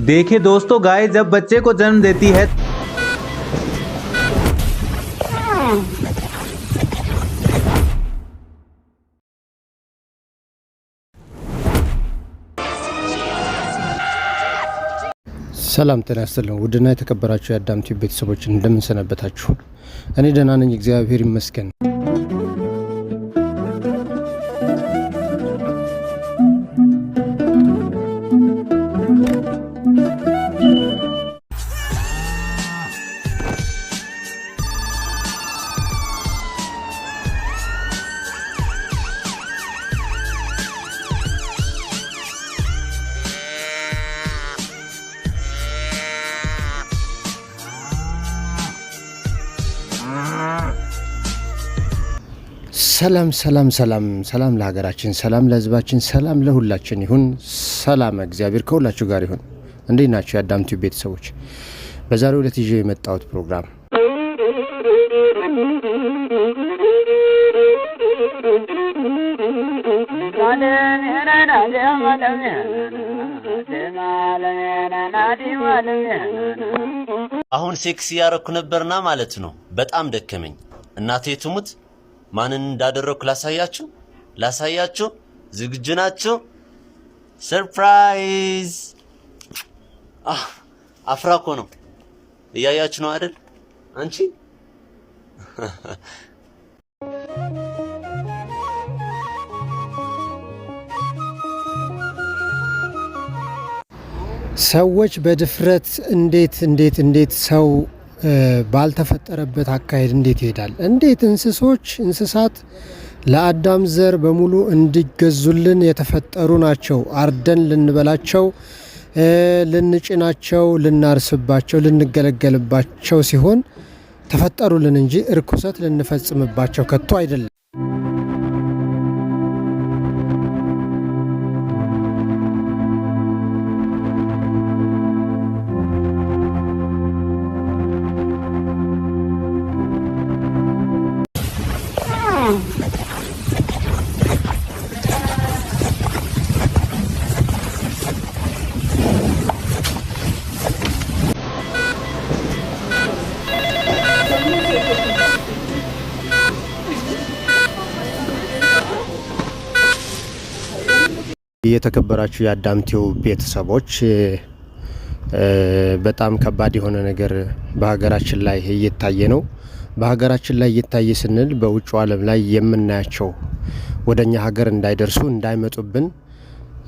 देखिए दोस्तों, गाय जब बच्चे को जन्म देती है ሰላም ጤና ይስጥልኝ ውድና የተከበራችሁ የአዳም ቲዩብ ቤተሰቦች እንደምን ሰነበታችሁ? እኔ ደህና ነኝ፣ እግዚአብሔር ይመስገን። ሰላም ሰላም ሰላም ሰላም ለሀገራችን፣ ሰላም ለሕዝባችን፣ ሰላም ለሁላችን ይሁን። ሰላም እግዚአብሔር ከሁላችሁ ጋር ይሁን። እንዴት ናችሁ የአዳም ቲዩብ ቤተሰቦች? በዛሬው ዕለት ይዤ የመጣሁት ፕሮግራም አሁን ሴክስ ያረኩ ነበርና ማለት ነው። በጣም ደከመኝ። እናቴ ትሙት ማንን እንዳደረኩ ላሳያችሁ። ዝግጁ ናችሁ? ሰርፕራይዝ! አፍራኮ ነው። እያያችሁ ነው አይደል? አንቺ ሰዎች በድፍረት እንዴት ሰው ባልተፈጠረበት አካሄድ እንዴት ይሄዳል? እንዴት እንስሳት ለአዳም ዘር በሙሉ እንዲገዙልን የተፈጠሩ ናቸው። አርደን ልንበላቸው፣ ልንጭናቸው፣ ልናርስባቸው፣ ልንገለገልባቸው ሲሆን ተፈጠሩልን እንጂ እርኩሰት ልንፈጽምባቸው ከቶ አይደለም። የተከበራችሁ የአዳም ቲዩብ ቤተሰቦች በጣም ከባድ የሆነ ነገር በሀገራችን ላይ እየታየ ነው። በሀገራችን ላይ እየታየ ስንል በውጭው ዓለም ላይ የምናያቸው ወደኛ ሀገር እንዳይደርሱ እንዳይመጡብን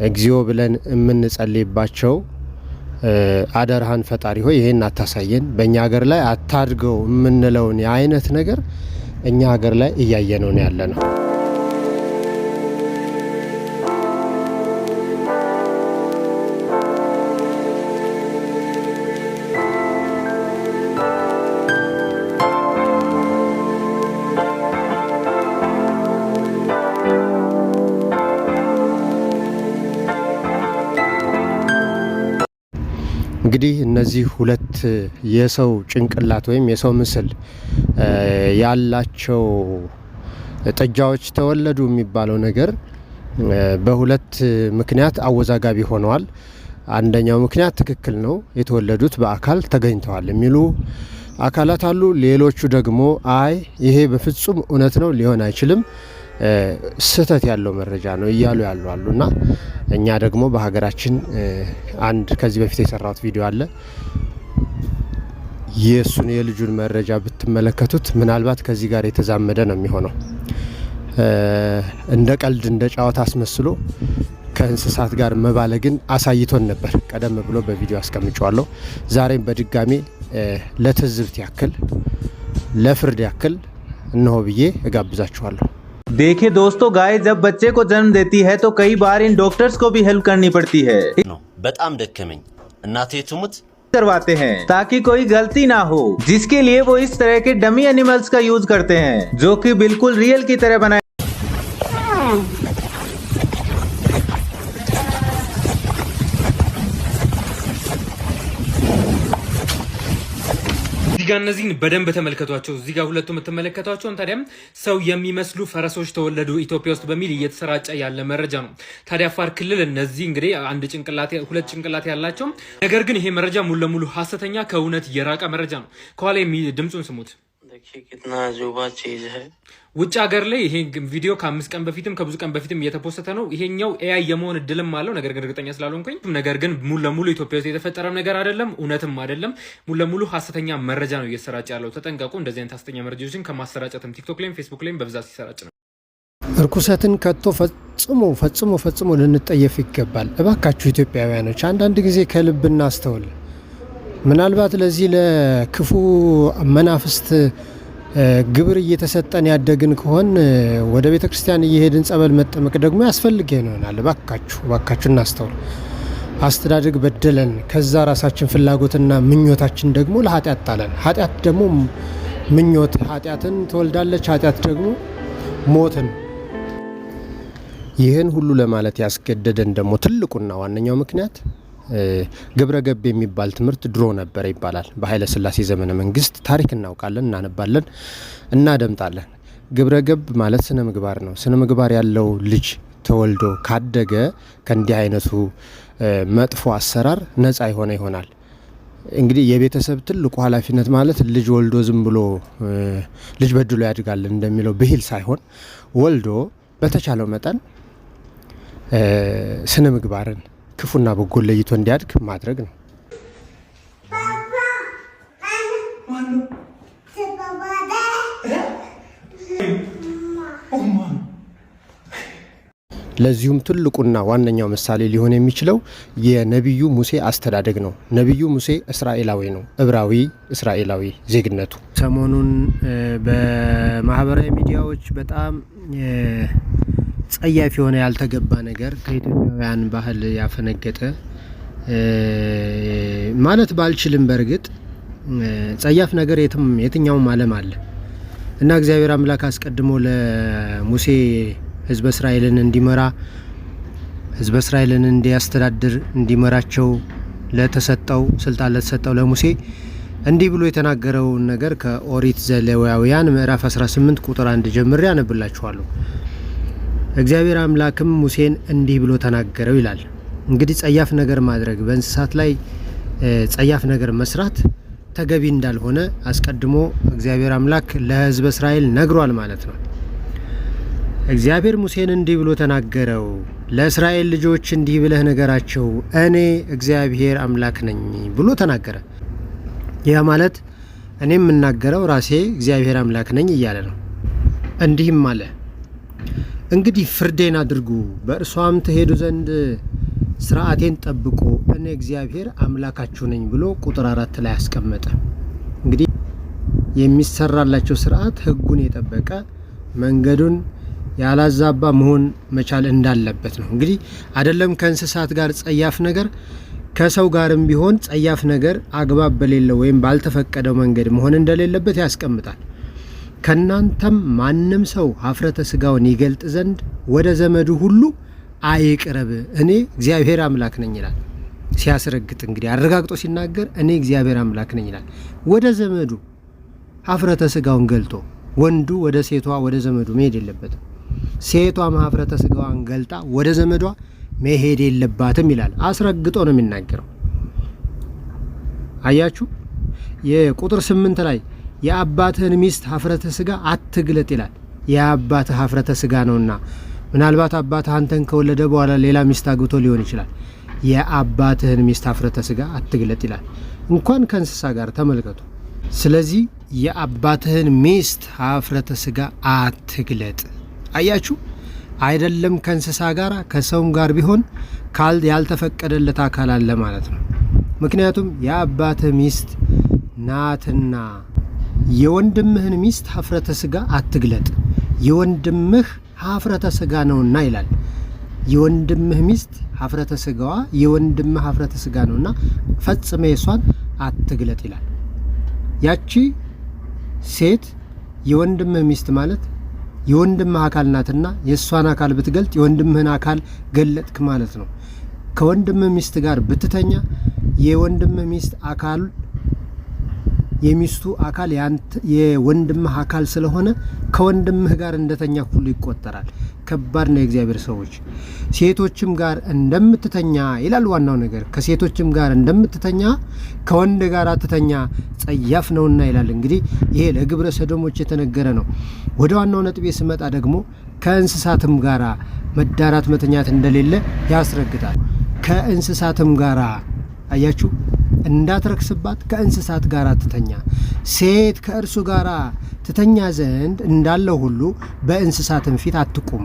እግዚኦ ብለን የምንጸልይባቸው አደርሃን ፈጣሪ ሆይ ይሄን አታሳየን፣ በእኛ ሀገር ላይ አታድገው የምንለውን የአይነት ነገር እኛ ሀገር ላይ እያየነው ነው ያለ ነው። እንግዲህ እነዚህ ሁለት የሰው ጭንቅላት ወይም የሰው ምስል ያላቸው ጥጃዎች ተወለዱ የሚባለው ነገር በሁለት ምክንያት አወዛጋቢ ሆነዋል። አንደኛው ምክንያት ትክክል ነው፣ የተወለዱት በአካል ተገኝተዋል የሚሉ አካላት አሉ። ሌሎቹ ደግሞ አይ ይሄ በፍጹም እውነት ነው፣ ሊሆን አይችልም፣ ስህተት ያለው መረጃ ነው እያሉ ያሉ አሉና እኛ ደግሞ በሀገራችን አንድ ከዚህ በፊት የሰራሁት ቪዲዮ አለ። የሱን የልጁን መረጃ ብትመለከቱት ምናልባት ከዚህ ጋር የተዛመደ ነው የሚሆነው። እንደ ቀልድ እንደ ጨዋታ አስመስሎ ከእንስሳት ጋር መባለግን አሳይቶን ነበር። ቀደም ብሎ በቪዲዮ አስቀምጫለሁ። ዛሬም በድጋሚ ለትዝብት ያክል ለፍርድ ያክል እነሆ ብዬ እጋብዛችኋለሁ። देखिए दोस्तों, गाय जब बच्चे को जन्म देती है तो कई बार इन डॉक्टर्स को भी हेल्प करनी पड़ती है। በጣም ደከመኝ። እናቴ ትሙት करवाते हैं ताकि कोई गलती ना हो, जिसके लिए वो इस तरह के डमी एनिमल्स का यूज करते हैं जो कि बिल्कुल रियल की तरह बनाए। እዚህ ጋር እነዚህን በደንብ ተመልከቷቸው። እዚህ ጋር ሁለቱ የምትመለከቷቸውን ታዲያም ሰው የሚመስሉ ፈረሶች ተወለዱ ኢትዮጵያ ውስጥ በሚል እየተሰራጨ ያለ መረጃ ነው። ታዲያ አፋር ክልል እነዚህ እንግዲህ ሁለት ጭንቅላት ያላቸው፣ ነገር ግን ይሄ መረጃ ሙሉ ለሙሉ ሐሰተኛ ከእውነት የራቀ መረጃ ነው። ከኋላ ድምጹን ስሙት። ውጭ ሀገር ላይ ይሄ ቪዲዮ ከ5 ቀን በፊትም ከብዙ ቀን በፊትም እየተፖሰተ ነው። ይሄኛው ኤአይ የመሆን እድልም አለው፣ ነገር ግን እርግጠኛ ስላልሆንኩኝ። ነገር ግን ሙሉ ለሙሉ ኢትዮጵያ ውስጥ የተፈጠረ ነገር አይደለም፣ እውነትም አይደለም። ሙሉ ለሙሉ ሐሰተኛ መረጃ ነው እየተሰራጨ ያለው። ተጠንቀቁ። እንደዚህ አይነት ሐሰተኛ መረጃዎችን ከማሰራጨትም ቲክቶክ ላይም ፌስቡክ ላይም በብዛት ሲሰራጭ ነው። እርኩሰትን ከቶ ፈጽሞ ልንጠየፍ ይገባል። እባካችሁ ኢትዮጵያውያኖች አንዳንድ ጊዜ ከልብ እናስተውል። ምናልባት ለዚህ ለክፉ መናፍስት ግብር እየተሰጠን ያደግን ከሆን ወደ ቤተ ክርስቲያን እየሄድን ጸበል መጠመቅ ደግሞ ያስፈልገን ይሆናል። እባካችሁ እናስተውል። አስተዳደግ በደለን፣ ከዛ ራሳችን ፍላጎትና ምኞታችን ደግሞ ለኃጢአት ጣለን። ኃጢአት ደግሞ ምኞት ኃጢአትን ትወልዳለች፣ ኃጢአት ደግሞ ሞትን። ይህን ሁሉ ለማለት ያስገደደን ደግሞ ትልቁና ዋነኛው ምክንያት ግብረ ገብ የሚባል ትምህርት ድሮ ነበር ይባላል። በኃይለ ሥላሴ ዘመነ መንግስት ታሪክ እናውቃለን፣ እናነባለን፣ እናደምጣለን። ግብረ ገብ ማለት ስነ ምግባር ነው። ስነ ምግባር ያለው ልጅ ተወልዶ ካደገ ከእንዲህ አይነቱ መጥፎ አሰራር ነፃ ይሆናል። እንግዲህ የቤተሰብ ትልቁ ኃላፊነት ማለት ልጅ ወልዶ ዝም ብሎ ልጅ በድሎ ያድጋል እንደሚለው ብሂል ሳይሆን ወልዶ በተቻለው መጠን ስነ ምግባርን ክፉና በጎ ለይቶ እንዲያድግ ማድረግ ነው። ለዚሁም ትልቁና ዋነኛው ምሳሌ ሊሆን የሚችለው የነቢዩ ሙሴ አስተዳደግ ነው። ነቢዩ ሙሴ እስራኤላዊ ነው፣ ዕብራዊ እስራኤላዊ ዜግነቱ። ሰሞኑን በማህበራዊ ሚዲያዎች በጣም ጸያፍ የሆነ ያልተገባ ነገር ከኢትዮጵያውያን ባህል ያፈነገጠ ማለት ባልችልም በእርግጥ ጸያፍ ነገር የትኛውም ዓለም አለ እና እግዚአብሔር አምላክ አስቀድሞ ለሙሴ ህዝበ እስራኤልን እንዲመራ፣ ህዝበ እስራኤልን እንዲያስተዳድር፣ እንዲመራቸው ስልጣን ለተሰጠው ለሙሴ እንዲህ ብሎ የተናገረውን ነገር ከኦሪት ዘሌዋውያን ምዕራፍ 18 ቁጥር 1 ጀምሬ አነብላችኋለሁ። እግዚአብሔር አምላክም ሙሴን እንዲህ ብሎ ተናገረው ይላል። እንግዲህ ጸያፍ ነገር ማድረግ፣ በእንስሳት ላይ ጸያፍ ነገር መስራት ተገቢ እንዳልሆነ አስቀድሞ እግዚአብሔር አምላክ ለህዝበ እስራኤል ነግሯል ማለት ነው። እግዚአብሔር ሙሴን እንዲህ ብሎ ተናገረው፣ ለእስራኤል ልጆች እንዲህ ብለህ ነገራቸው፣ እኔ እግዚአብሔር አምላክ ነኝ ብሎ ተናገረ። ያ ማለት እኔ የምናገረው ራሴ እግዚአብሔር አምላክ ነኝ እያለ ነው። እንዲህም አለ፣ እንግዲህ ፍርዴን አድርጉ፣ በእርሷም ትሄዱ ዘንድ ስርዓቴን ጠብቁ፣ እኔ እግዚአብሔር አምላካችሁ ነኝ ብሎ ቁጥር 4 ላይ አስቀመጠ። እንግዲህ የሚሰራላቸው ስርዓት ህጉን የጠበቀ መንገዱን ያላዛባ መሆን መቻል እንዳለበት ነው። እንግዲህ አይደለም ከእንስሳት ጋር ጸያፍ ነገር ከሰው ጋርም ቢሆን ጸያፍ ነገር አግባብ በሌለው ወይም ባልተፈቀደው መንገድ መሆን እንደሌለበት ያስቀምጣል። ከናንተም ማንም ሰው ኀፍረተ ስጋውን ይገልጥ ዘንድ ወደ ዘመዱ ሁሉ አይቅረብ፣ እኔ እግዚአብሔር አምላክ ነኝ ይላል። ሲያስረግጥ እንግዲህ አረጋግጦ ሲናገር እኔ እግዚአብሔር አምላክ ነኝ ይላል። ወደ ዘመዱ ኀፍረተ ስጋውን ገልጦ ወንዱ ወደ ሴቷ ወደ ዘመዱ መሄድ የለበትም። ሴቷም ኀፍረተ ስጋዋን ገልጣ ወደ ዘመዷ መሄድ የለባትም ይላል። አስረግጦ ነው የሚናገረው። አያችሁ፣ የቁጥር 8 ላይ የአባትህን ሚስት ኀፍረተ ስጋ አትግለጥ ይላል። የአባትህ ኀፍረተ ስጋ ነውና፣ ምናልባት አባትህ አንተን ከወለደ በኋላ ሌላ ሚስት አግብቶ ሊሆን ይችላል። የአባትህን ሚስት ኀፍረተ ስጋ አትግለጥ ይላል። እንኳን ከእንስሳ ጋር ተመልከቱ። ስለዚህ የአባትህን ሚስት ኀፍረተ ስጋ አትግለጥ። አያችሁ፣ አይደለም ከእንስሳ ጋር ከሰውም ጋር ቢሆን ያልተፈቀደለት አካል አለ ማለት ነው። ምክንያቱም የአባትህ ሚስት ናትና። የወንድምህን ሚስት ኀፍረተ ስጋ አትግለጥ፣ የወንድምህ ኀፍረተ ስጋ ነውና ይላል። የወንድምህ ሚስት ኀፍረተ ስጋዋ የወንድምህ ኀፍረተ ስጋ ነውና ፈጽመ የሷን አትግለጥ ይላል። ያቺ ሴት የወንድምህ ሚስት ማለት የወንድምህ አካል ናትና የሷን አካል ብትገልጥ የወንድምህን አካል ገለጥክ ማለት ነው። ከወንድምህ ሚስት ጋር ብትተኛ የወንድምህ ሚስት አካል የሚስቱ አካል የወንድምህ አካል ስለሆነ ከወንድምህ ጋር እንደተኛ ሁሉ ይቆጠራል። ከባድ ነው የእግዚአብሔር ሰዎች። ሴቶችም ጋር እንደምትተኛ ይላል ዋናው ነገር። ከሴቶችም ጋር እንደምትተኛ ከወንድ ጋር አትተኛ ጸያፍ ነውና ይላል። እንግዲህ ይሄ ለግብረ ሰዶሞች የተነገረ ነው። ወደ ዋናው ነጥቤ ስመጣ ደግሞ ከእንስሳትም ጋር መዳራት መተኛት እንደሌለ ያስረግጣል። ከእንስሳትም ጋር አያችሁ እንዳትረክስባት ከእንስሳት ጋር ትተኛ። ሴት ከእርሱ ጋር ትተኛ ዘንድ እንዳለው ሁሉ በእንስሳትም ፊት አትቁም፣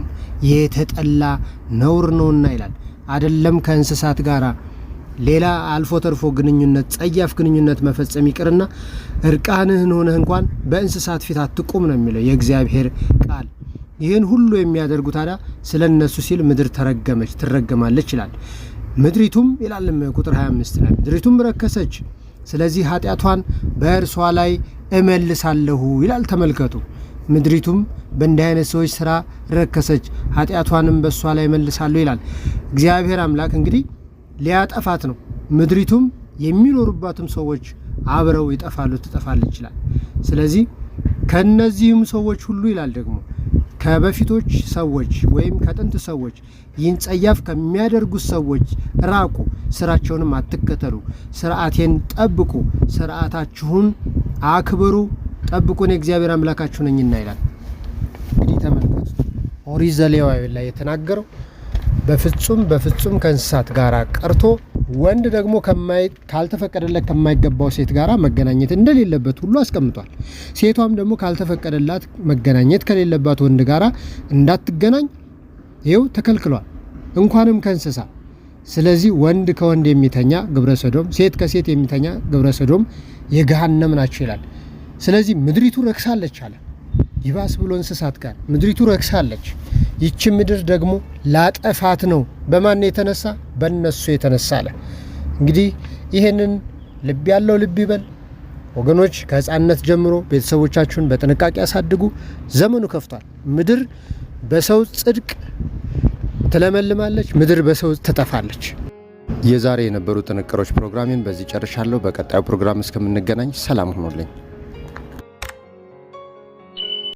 የተጠላ ነውር ነውና ይላል። አይደለም ከእንስሳት ጋር ሌላ አልፎ ተርፎ ግንኙነት ጸያፍ ግንኙነት መፈጸም ይቅርና እርቃንህን ሆነህ እንኳን በእንስሳት ፊት አትቁም ነው የሚለው የእግዚአብሔር ቃል። ይህን ሁሉ የሚያደርጉ ታዲያ ስለነሱ ሲል ምድር ተረገመች ትረገማለች ይላል። ምድሪቱም ይላልም ቁጥር 25 ላይ ምድሪቱም ረከሰች፣ ስለዚህ ኃጢአቷን በእርሷ ላይ እመልሳለሁ ይላል። ተመልከቱ፣ ምድሪቱም በእንዲህ አይነት ሰዎች ስራ ረከሰች፣ ኃጢአቷንም በእሷ ላይ እመልሳለሁ ይላል። እግዚአብሔር አምላክ እንግዲህ ሊያጠፋት ነው። ምድሪቱም የሚኖሩባትም ሰዎች አብረው ይጠፋሉ፣ ትጠፋለች ይላል። ስለዚህ ከነዚህም ሰዎች ሁሉ ይላል ደግሞ ከበፊቶች ሰዎች ወይም ከጥንት ሰዎች ይህን ጸያፍ ከሚያደርጉት ሰዎች ራቁ፣ ስራቸውንም አትከተሉ፣ ስርዓቴን ጠብቁ፣ ስርዓታችሁን አክብሩ፣ ጠብቁን የእግዚአብሔር አምላካችሁ ነኝና ይላል። እንግዲህ ተመልከቱ ኦሪት ዘሌዋውያን ላይ የተናገረው በፍጹም ከእንስሳት ጋር ቀርቶ ወንድ ደግሞ ካልተፈቀደለት ከማይገባው ሴት ጋር መገናኘት እንደሌለበት ሁሉ አስቀምጧል። ሴቷም ደግሞ ካልተፈቀደላት መገናኘት ከሌለባት ወንድ ጋር እንዳትገናኝ ይኸው ተከልክሏል፣ እንኳንም ከእንስሳ። ስለዚህ ወንድ ከወንድ የሚተኛ ግብረ ሰዶም፣ ሴት ከሴት የሚተኛ ግብረ ሰዶም የገሃነም ናቸው ይላል። ስለዚህ ምድሪቱ ረክሳለች አለ። ይባስ ብሎ እንስሳት ጋር ምድሪቱ ረክሳለች። ይቺ ምድር ደግሞ ላጠፋት ነው። በማን የተነሳ? በእነሱ የተነሳ አለ። እንግዲህ ይህንን ልብ ያለው ልብ ይበል ወገኖች። ከህፃንነት ጀምሮ ቤተሰቦቻችሁን በጥንቃቄ ያሳድጉ። ዘመኑ ከፍቷል። ምድር በሰው ጽድቅ ትለመልማለች፣ ምድር በሰው ትጠፋለች። የዛሬ የነበሩ ጥንቅሮች ፕሮግራሜን በዚህ ጨርሻለሁ። በቀጣዩ ፕሮግራም እስከምንገናኝ ሰላም ሁኑልኝ።